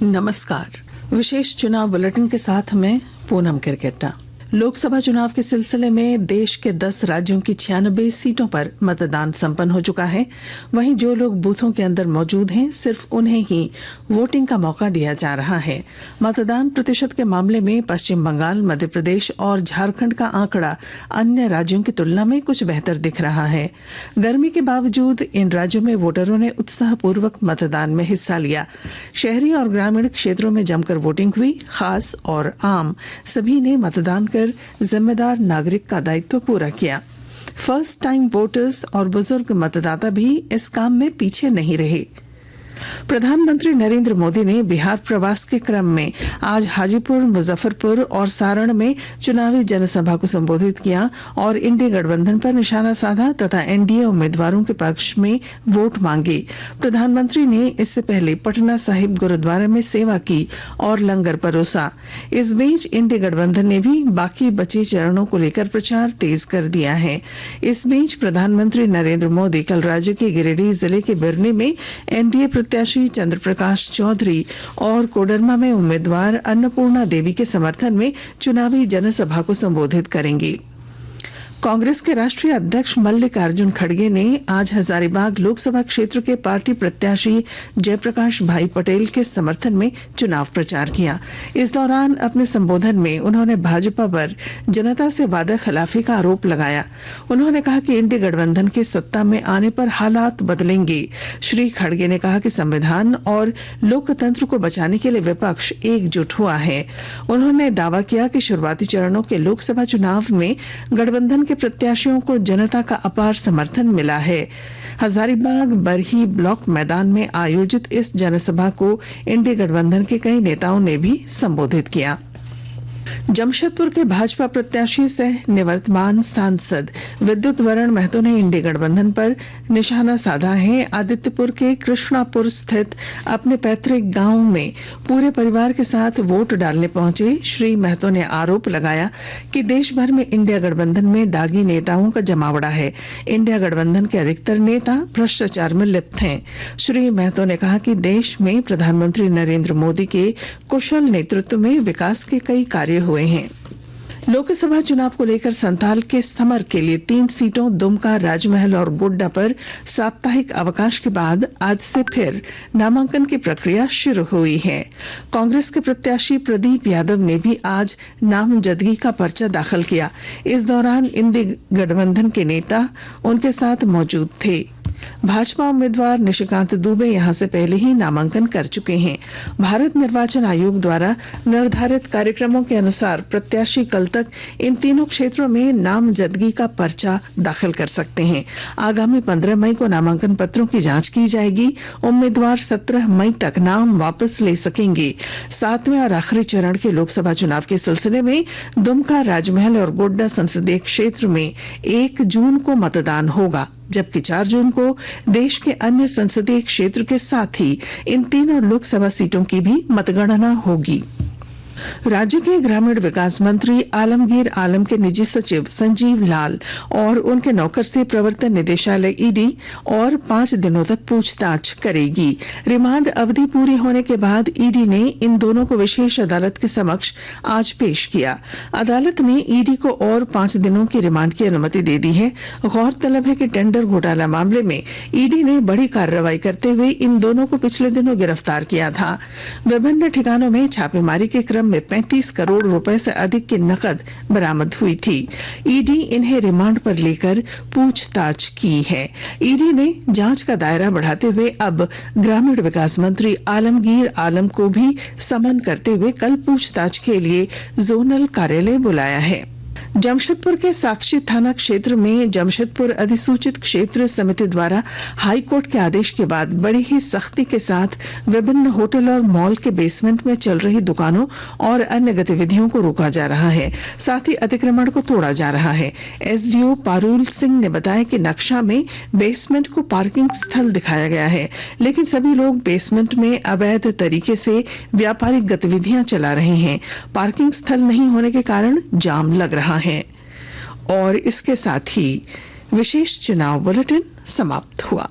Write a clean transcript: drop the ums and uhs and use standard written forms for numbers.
नमस्कार। विशेष चुनाव बुलेटिन के साथ मैं पूनम किरकेट्टा। लोकसभा चुनाव के सिलसिले में देश के 10 राज्यों की 96 सीटों पर मतदान संपन्न हो चुका है। वहीं जो लोग बूथों के अंदर मौजूद हैं, सिर्फ उन्हें ही वोटिंग का मौका दिया जा रहा है। मतदान प्रतिशत के मामले में पश्चिम बंगाल, मध्य प्रदेश और झारखंड का आंकड़ा अन्य राज्यों की तुलना में कुछ बेहतर दिख रहा है। गर्मी के बावजूद इन राज्यों में वोटरों ने उत्साहपूर्वक मतदान में हिस्सा लिया। शहरी और ग्रामीण क्षेत्रों में जमकर वोटिंग हुई। खास और आम सभी ने मतदान कर जिम्मेदार नागरिक का दायित्व पूरा किया। फर्स्ट टाइम वोटर्स और बुजुर्ग मतदाता भी इस काम में पीछे नहीं रहे। प्रधानमंत्री नरेंद्र मोदी ने बिहार प्रवास के क्रम में आज हाजीपुर, मुजफ्फरपुर और सारण में चुनावी जनसभा को संबोधित किया और इंडी गठबंधन पर निशाना साधा तथा एनडीए उम्मीदवारों के पक्ष में वोट मांगे। प्रधानमंत्री ने इससे पहले पटना साहिब गुरुद्वारा में सेवा की और लंगर परोसा। इस बीच इंडी गठबंधन ने भी बाकी बचे चरणों को लेकर प्रचार तेज कर दिया है। इस बीच प्रधानमंत्री नरेंद्र मोदी कल राज्य के गिरिडीह जिले के बिरनी में एनडीए प्रत्याशी चंद्र प्रकाश चौधरी और कोडरमा में उम्मीदवार अन्नपूर्णा देवी के समर्थन में चुनावी जनसभा को संबोधित करेंगे। कांग्रेस के राष्ट्रीय अध्यक्ष मल्लिकार्जुन खड़गे ने आज हजारीबाग लोकसभा क्षेत्र के पार्टी प्रत्याशी जयप्रकाश भाई पटेल के समर्थन में चुनाव प्रचार किया। इस दौरान अपने संबोधन में उन्होंने भाजपा पर जनता से वादा खिलाफी का आरोप लगाया। उन्होंने कहा कि इंडी गठबंधन के सत्ता में आने पर हालात बदलेंगे। श्री खड़गे ने कहा कि संविधान और लोकतंत्र को बचाने के लिए विपक्ष एकजुट हुआ है। उन्होंने दावा किया कि शुरुआती चरणों के लोकसभा चुनाव में गठबंधन के प्रत्याशियों को जनता का अपार समर्थन मिला है। हजारीबाग बरही ब्लॉक मैदान में आयोजित इस जनसभा को इंडी गठबंधन के कई नेताओं ने भी संबोधित किया। जमशेदपुर के भाजपा प्रत्याशी सह निवर्तमान सांसद विद्युत वरण महतो ने इंडी गठबंधन पर निशाना साधा है। आदित्यपुर के कृष्णापुर स्थित अपने पैतृक गांव में पूरे परिवार के साथ वोट डालने पहुंचे श्री महतो ने आरोप लगाया कि देश भर में इंडिया गठबंधन में दागी नेताओं का जमावड़ा है। इंडिया गठबंधन के अधिकतर नेता भ्रष्टाचार में लिप्त हैं। श्री महतो ने कहा कि देश में प्रधानमंत्री नरेंद्र मोदी के कुशल नेतृत्व में विकास के कई कार्य हुए हैं। लोकसभा चुनाव को लेकर संताल के समर के लिए 3 सीटों दुमका, राजमहल और गोड्डा पर साप्ताहिक अवकाश के बाद आज से फिर नामांकन की प्रक्रिया शुरू हुई है। कांग्रेस के प्रत्याशी प्रदीप यादव ने भी आज नामजदगी का पर्चा दाखिल किया। इस दौरान इंडी गठबंधन के नेता उनके साथ मौजूद थे। भाजपा उम्मीदवार निशिकांत दुबे यहां से पहले ही नामांकन कर चुके हैं। भारत निर्वाचन आयोग द्वारा निर्धारित कार्यक्रमों के अनुसार प्रत्याशी कल तक इन तीनों क्षेत्रों में नामजदगी का पर्चा दाखिल कर सकते हैं। आगामी 15 मई को नामांकन पत्रों की जांच की जाएगी। उम्मीदवार 17 मई तक नाम वापस ले सकेंगे। 7वें और आखिरी चरण के लोकसभा चुनाव के सिलसिले में दुमका, राजमहल और गोड्डा संसदीय क्षेत्र में 1 जून को मतदान होगा, जबकि 4 जून को देश के अन्य संसदीय क्षेत्र के साथ ही इन तीनों लोकसभा सीटों की भी मतगणना होगी। राज्य के ग्रामीण विकास मंत्री आलमगीर आलम के निजी सचिव संजीव लाल और उनके नौकर से प्रवर्तन निदेशालय ईडी और 5 दिनों तक पूछताछ करेगी। रिमांड अवधि पूरी होने के बाद ईडी ने इन दोनों को विशेष अदालत के समक्ष आज पेश किया। अदालत ने ईडी को और 5 दिनों की रिमांड की अनुमति दे दी है। गौरतलब है कि टेंडर घोटाला मामले में ईडी ने बड़ी कार्रवाई करते हुए इन दोनों को पिछले दिनों गिरफ्तार किया था। विभिन्न ठिकानों में छापेमारी के क्रम में 35 करोड़ रुपए से अधिक की नकद बरामद हुई थी। ईडी इन्हें रिमांड पर लेकर पूछताछ की है। ईडी ने जांच का दायरा बढ़ाते हुए अब ग्रामीण विकास मंत्री आलमगीर आलम को भी समन करते हुए कल पूछताछ के लिए जोनल कार्यालय बुलाया है। जमशेदपुर के साक्षी थाना क्षेत्र में जमशेदपुर अधिसूचित क्षेत्र समिति द्वारा हाईकोर्ट के आदेश के बाद बड़ी ही सख्ती के साथ विभिन्न होटल और मॉल के बेसमेंट में चल रही दुकानों और अन्य गतिविधियों को रोका जा रहा है। साथ ही अतिक्रमण को तोड़ा जा रहा है। एसडीओ पारुल सिंह ने बताया कि नक्शा में बेसमेंट को पार्किंग स्थल दिखाया गया है, लेकिन सभी लोग बेसमेंट में अवैध तरीके से व्यापारिक गतिविधियां चला रहे हैं। पार्किंग स्थल नहीं होने के कारण जाम लग रहा है। और इसके साथ ही विशेष चुनाव बुलेटिन समाप्त हुआ।